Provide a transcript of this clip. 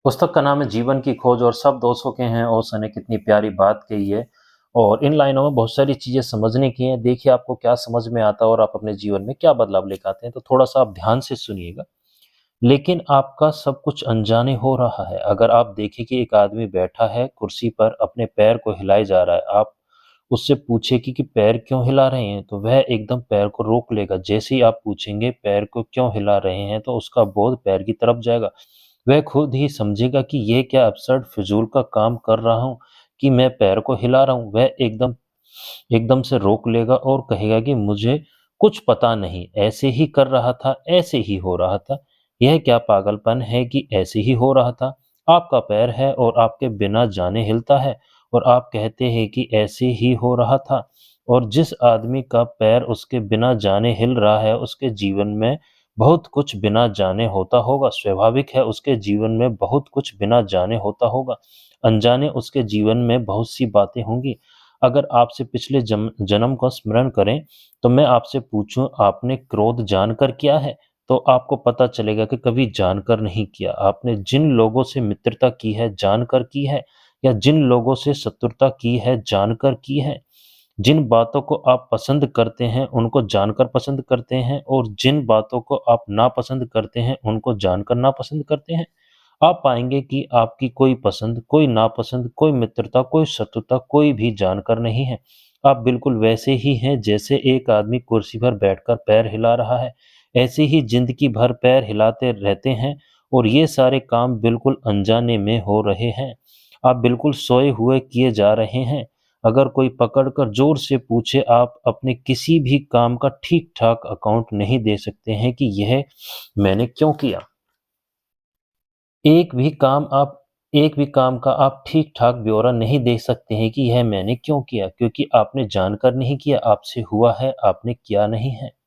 पुस्तक का नाम है जीवन की खोज और सब दोस्तों के हैं। ओशो ने कितनी प्यारी बात कही है और इन लाइनों में बहुत सारी चीज़ें समझने की हैं। देखिए आपको क्या समझ में आता है और आप अपने जीवन में क्या बदलाव लेकर आते हैं, तो थोड़ा-सा आप ध्यान से सुनिएगा। लेकिन आपका सब कुछ अनजाने हो रहा है। अगर आप देखें कि एक आदमी बैठा है कुर्सी पर, अपने पैर को हिलाए जा रहा है, आप उससे पूछे कि पैर क्यों हिला रहे हैं? तो वह एकदम पैर को रोक लेगा। जैसे ही आप पूछेंगे पैर को क्यों हिला रहे हैं, तो उसका बोध पैर की तरफ जाएगा। वह खुद ही समझेगा कि ये क्या अब्सर्ड फ़िज़ूल का काम कर रहा हूँ कि मैं पैर को हिला रहा हूँ। वह एकदम एकदम से रोक लेगा और कहेगा कि मुझे कुछ पता नहीं, ऐसे ही कर रहा था, ऐसे ही हो रहा था। यह क्या पागलपन है कि ऐसे ही हो रहा था? आपका पैर है और आपके बिना जाने हिलता है और आप कहते हैं कि ऐसे ही हो रहा था। और जिस आदमी का पैर उसके बिना जाने हिल रहा है, उसके जीवन में बहुत कुछ बिना जाने होता होगा। स्वाभाविक है उसके जीवन में बहुत कुछ बिना जाने होता होगा। अनजाने उसके जीवन में बहुत सी बातें होंगी। अगर आपसे पिछले जन्म का स्मरण करें, तो मैं आपसे पूछूं आपने क्रोध जानकर किया है? तो आपको पता चलेगा कि कभी जानकर नहीं किया। आपने जिन लोगों से मित्रता की है जानकर की है या जिन लोगों से शत्रुता की है जानकर की है। जिन बातों को आप पसंद करते हैं उनको जानकर पसंद करते हैं और जिन बातों को आप नापसंद करते हैं उनको जानकर नापसंद करते हैं। आप पाएँगे कि आपकी कोई पसंद, कोई नापसंद, कोई मित्रता, कोई शत्रुता कोई भी जानकर नहीं है। आप बिल्कुल वैसे ही हैं जैसे एक आदमी कुर्सी पर बैठकर पैर हिला रहा है। ऐसे ही ज़िंदगी भर पैर हिलाते रहते हैं और ये सारे काम बिल्कुल अनजाने में हो रहे हैं। आप बिल्कुल सोए हुए किए जा रहे हैं। अगर कोई पकड़कर ज़ोर से पूछे आप अपने किसी भी काम का ठीक-ठाक अकाउंट नहीं दे सकते हैं कि यह मैंने क्यों किया? एक भी काम आप एक भी काम का आप ठीक-ठाक ब्यौरा नहीं दे सकते हैं कि यह मैंने क्यों किया? क्योंकि आपने जानकर नहीं किया, आपसे हुआ है, आपने किया नहीं है।